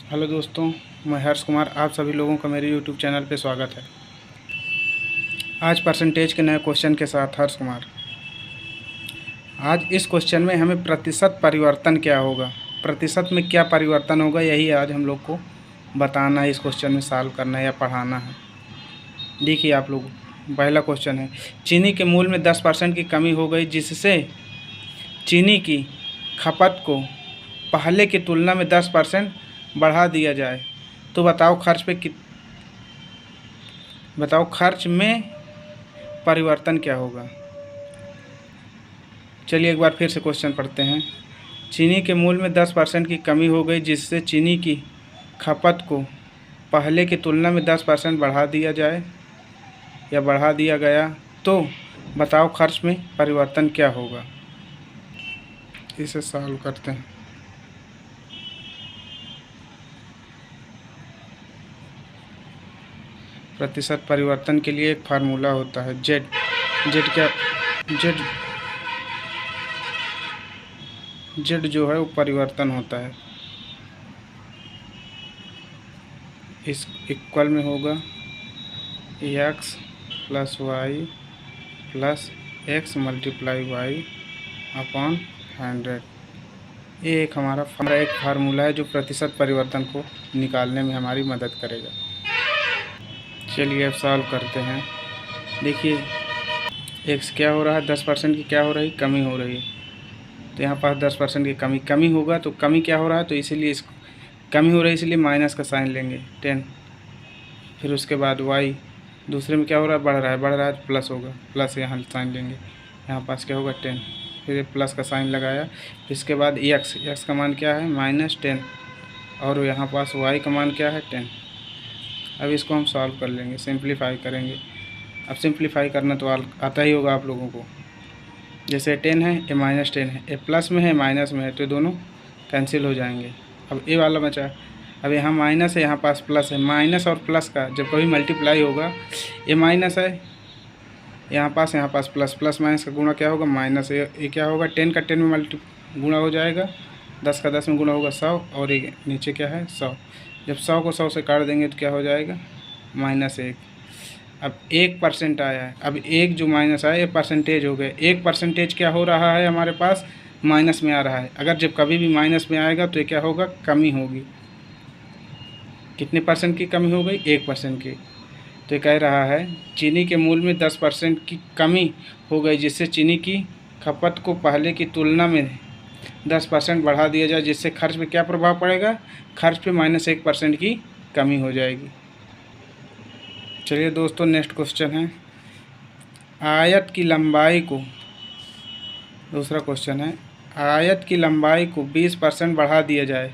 Hello दोस्तों, मैं हर्ष कुमार। आप सभी लोगों का मेरे यूट्यूब चैनल पे स्वागत है। आज परसेंटेज के नए क्वेश्चन के साथ हर्ष कुमार। आज इस क्वेश्चन में हमें प्रतिशत परिवर्तन क्या होगा, प्रतिशत में क्या परिवर्तन होगा, यही आज हम लोग को बताना है। इस क्वेश्चन में सॉल्व करना है या पढ़ाना है। देखिए आप लोग, पहला क्वेश्चन है, चीनी के मूल्य में 10% की कमी हो गई जिससे चीनी की खपत को पहले की तुलना में 10% बढ़ा दिया जाए तो बताओ खर्च में परिवर्तन क्या होगा। चलिए एक बार फिर से क्वेश्चन पढ़ते हैं। चीनी के मूल्य में 10% की कमी हो गई जिससे चीनी की खपत को पहले की तुलना में 10% बढ़ा दिया जाए या बढ़ा दिया गया तो बताओ खर्च में परिवर्तन क्या होगा। इसे सॉल्व करते हैं। प्रतिशत परिवर्तन के लिए एक फार्मूला होता है जेड। जेड जो है वो परिवर्तन होता है। इस इक्वल में होगा x plus y plus x multiply y upon 100। ये एक हमारा एक फार्मूला है जो प्रतिशत परिवर्तन को निकालने में हमारी मदद करेगा। चलिए अब सॉल्व करते हैं। देखिए एक्स क्या हो रहा है, 10% की क्या हो रही, कमी हो रही है। तो यहाँ पास 10% की कमी होगा तो कमी क्या हो रहा है, तो इसीलिए इस कमी हो रही है इसलिए माइनस का साइन लेंगे 10। फिर उसके बाद वाई दूसरे में क्या हो रहा है, बढ़ रहा है तो प्लस होगा, प्लस यहाँ साइन लेंगे। यहाँ पास क्या होगा 10, फिर प्लस का साइन लगाया। इसके बाद एक्स का मान क्या है -10 और यहाँ पास वाई का मान क्या है 10। अब इसको हम सॉल्व कर लेंगे, सिंप्लीफाई करेंगे। अब सिंप्लीफाई करना तो आता ही होगा आप लोगों को। जैसे 10 है, ये -10 है, ये प्लस में है माइनस में है तो दोनों कैंसिल हो जाएंगे। अब ये वाला बचा। अब यहाँ माइनस है, यहाँ पास प्लस है। माइनस और प्लस का जब कभी मल्टीप्लाई होगा, ये माइनस है, यहाँ पास प्लस माइनस का गुणा क्या होगा, माइनस। ये क्या होगा, 10 का 10 में गुणा हो जाएगा, 10 का 10 में गुणा होगा 100 और ये नीचे क्या है 100। जब 100 को 100 से काट देंगे तो क्या हो जाएगा -1। अब 1% आया है। अब एक जो माइनस आया ये परसेंटेज हो गए। 1% क्या हो रहा है, हमारे पास माइनस में आ रहा है। अगर जब कभी भी माइनस में आएगा तो ये क्या होगा, कमी होगी। कितने परसेंट की कमी हो गई, 1% की। तो ये कह रहा है चीनी के मूल्य में 10% की कमी हो गई जिससे चीनी की खपत को पहले की तुलना में 10% बढ़ा दिया जाए जिससे खर्च पे क्या प्रभाव पड़ेगा, खर्च पे -1% की कमी हो जाएगी। चलिए दोस्तों नेक्स्ट क्वेश्चन है, आयत की लंबाई को, दूसरा क्वेश्चन है, आयत की लंबाई को 20% बढ़ा दिया जाए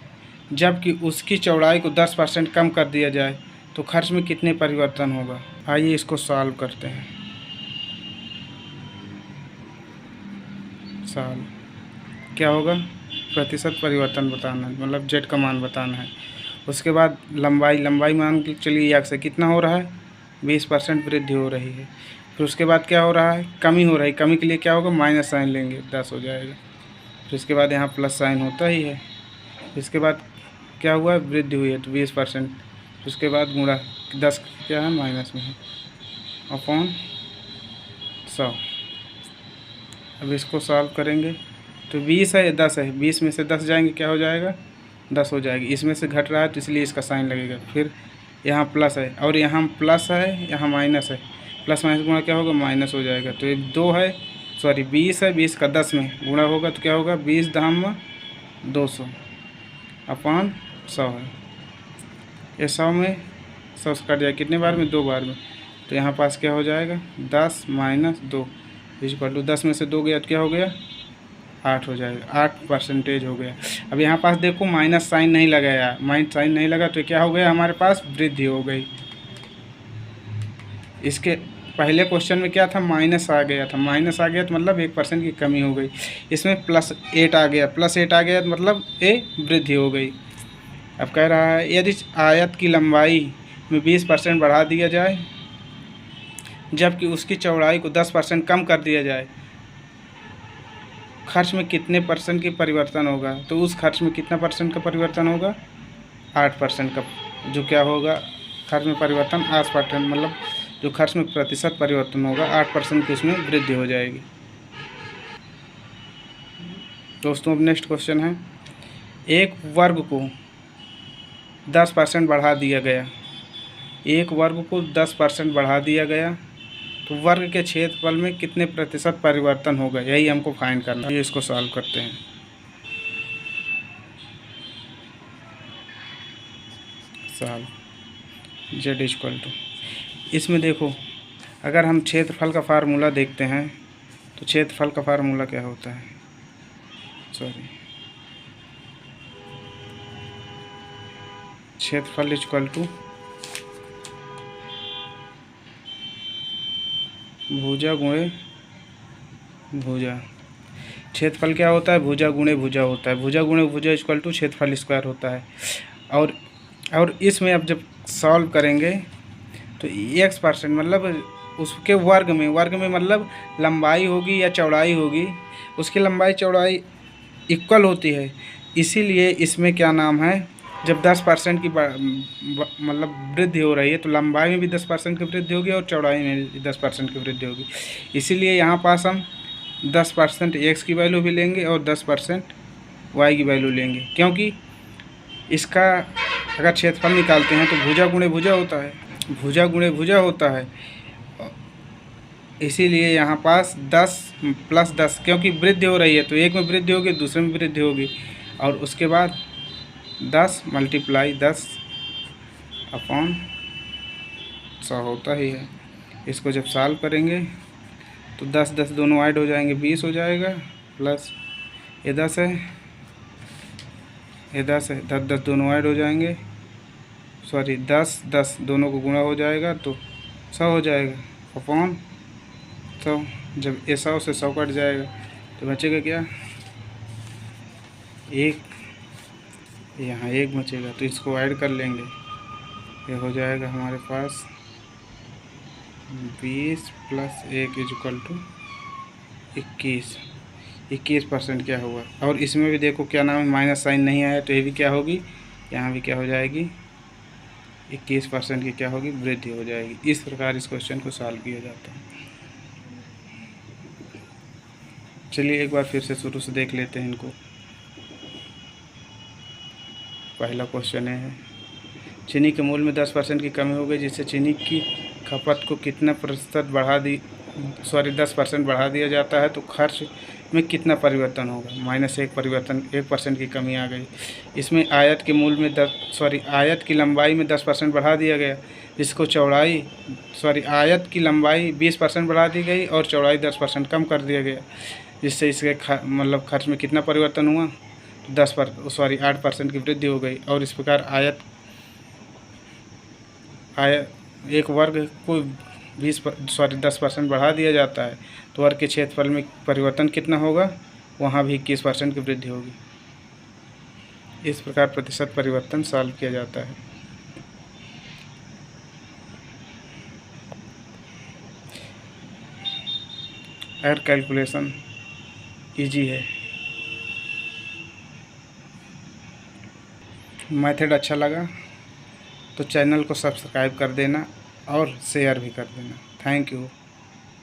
जबकि उसकी चौड़ाई को 10% कम कर दिया जाए तो खर्च में कितने परिवर्तन होगा। आइए इसको सॉल्व करते हैं। सॉल्व क्या होगा, प्रतिशत परिवर्तन बताना है, मतलब जेड का मान बताना है। उसके बाद लंबाई मान के चलिए एक्स से कितना हो रहा है, 20% वृद्धि हो रही है। फिर उसके बाद क्या हो रहा है, कमी हो रही है। कमी के लिए क्या होगा, माइनस साइन लेंगे, 10 हो जाएगा। फिर उसके बाद यहाँ प्लस साइन होता ही है। इसके बाद क्या हुआ, वृद्धि हुई है तो 20%। फिर उसके बाद गुणा 10 क्या है माइनस में है अपॉन 100। अब इसको सॉल्व करेंगे तो 20 है, 10 है, 20 में से 10 जाएंगे क्या हो जाएगा, 10 हो जाएगी। इसमें से घट रहा है तो इसलिए इसका साइन लगेगा। फिर यहाँ प्लस है और यहाँ प्लस है, यहाँ माइनस है, प्लस माइनस गुणा क्या होगा, माइनस हो जाएगा। तो ये 2 है, सॉरी 20 है, 20 का 10 में गुणा होगा तो क्या होगा, 20 धाम 200 अपॉन 100 है। ये 100 में 100 से कट जाएगा, कितने बार में, 2 बार में। तो यहाँ पास क्या हो जाएगा, 10 - 2 = 10 में से 2 गया तो क्या हो गया, 8 हो जाएगा, 8% हो गया। अब यहाँ पास देखो माइनस साइन नहीं लगाया, माइनस साइन नहीं लगा तो क्या हो गया, हमारे पास वृद्धि हो गई। इसके पहले क्वेश्चन में क्या था, माइनस आ गया था, माइनस आ गया तो मतलब 1% की कमी हो गई। इसमें +8 आ गया, +8 आ गया तो मतलब ये वृद्धि हो गई। अब कह रहा है यदि आयत की लंबाई में 20% बढ़ा दिया जाए जबकि उसकी चौड़ाई को 10% कम कर दिया जाए, खर्च में कितने % की परिवर्तन होगा। तो उस खर्च में कितना % का परिवर्तन होगा, 8% का, जो क्या होगा, खर्च में परिवर्तन 8%, मतलब जो खर्च में प्रतिशत परिवर्तन होगा 8% की उसमें वृद्धि हो जाएगी। दोस्तों अब नेक्स्ट क्वेश्चन है, एक वर्ग को 10% बढ़ा दिया गया, एक वर्ग को 10% बढ़ा दिया गया तो वर्ग के क्षेत्रफल में कितने प्रतिशत परिवर्तन होगा, यही हमको फाइंड करना है। इसको सॉल्व करते हैं। सॉल्व जेड इक्वल टू, इसमें देखो अगर हम क्षेत्रफल का फार्मूला देखते हैं तो क्षेत्रफल का फार्मूला क्या होता है, क्षेत्रफल इक्वल टू भुजा गुणे भुजा। क्षेत्रफल क्या होता है, भुजा गुणे भुजा होता है, भुजा गुणे भुजा इक्वल टू क्षेत्रफल स्क्वायर होता है। और इसमें अब जब सॉल्व करेंगे तो x% मतलब उसके वर्ग में मतलब लंबाई होगी या चौड़ाई होगी, उसकी लंबाई चौड़ाई इक्वल होती है, इसीलिए इसमें क्या नाम है, जब 10% की मतलब वृद्धि हो रही है तो लंबाई में भी 10% की वृद्धि होगी और चौड़ाई में भी 10% की वृद्धि होगी। इसीलिए यहाँ पास हम 10% x की वैल्यू भी लेंगे और 10% y की वैल्यू लेंगे, क्योंकि इसका अगर क्षेत्रफल निकालते हैं तो भुजा गुणे भुजा होता है, भुजा गुणे भुजा होता है, इसीलिए यहाँ पास 10 + 10, क्योंकि वृद्धि हो रही है तो एक में वृद्धि होगी दूसरे में वृद्धि होगी, और उसके बाद 10 × 10 अपॉन 100 होता ही है। इसको जब सॉल्व करेंगे तो 10 10 दोनों ऐड हो जाएंगे, 20 हो जाएगा, प्लस ये 10 है, ये 10 है, 10 10 दोनों ऐड हो जाएंगे, 10 10 दोनों को गुणा हो जाएगा तो 100 हो जाएगा, अपॉन 100। जब ये 100 से 100 कट जाएगा तो बचेगा क्या, एक, यहाँ एक बचेगा, तो इसको ऐड कर लेंगे, ये हो जाएगा हमारे पास 20 + 1 = 21। 21% क्या होगा, और इसमें भी देखो क्या नाम है, माइनस साइन नहीं आया तो ये भी क्या होगी, यहाँ भी क्या हो जाएगी, 21% की क्या होगी, वृद्धि हो जाएगी। इस प्रकार इस क्वेश्चन को सॉल्व किया जाता है। चलिए एक बार फिर से शुरू से देख लेते हैं इनको। पहला क्वेश्चन है, चीनी के मूल्य में 10% की कमी हो गई, जिससे चीनी की खपत को कितना प्रतिशत 10% बढ़ा दिया जाता है तो खर्च में कितना परिवर्तन होगा, -1% की कमी आ गई। इसमें आयत के मूल्य में आयत की लंबाई में 10% बढ़ा दिया गया, जिसको आयत की लंबाई 20% बढ़ा दी गई और चौड़ाई 10% कम कर दिया गया, जिससे इसके मतलब खर्च में कितना परिवर्तन हुआ, 8% की वृद्धि हो गई। और इस प्रकार एक वर्ग को 10% बढ़ा दिया जाता है तो वर्ग के क्षेत्रफल में परिवर्तन कितना होगा, वहाँ भी 21% की वृद्धि होगी। इस प्रकार प्रतिशत परिवर्तन सॉल्व किया जाता है। एयर कैलकुलेशन इजी है। मेथड अच्छा लगा तो चैनल को सब्सक्राइब कर देना और शेयर भी कर देना। Thank you.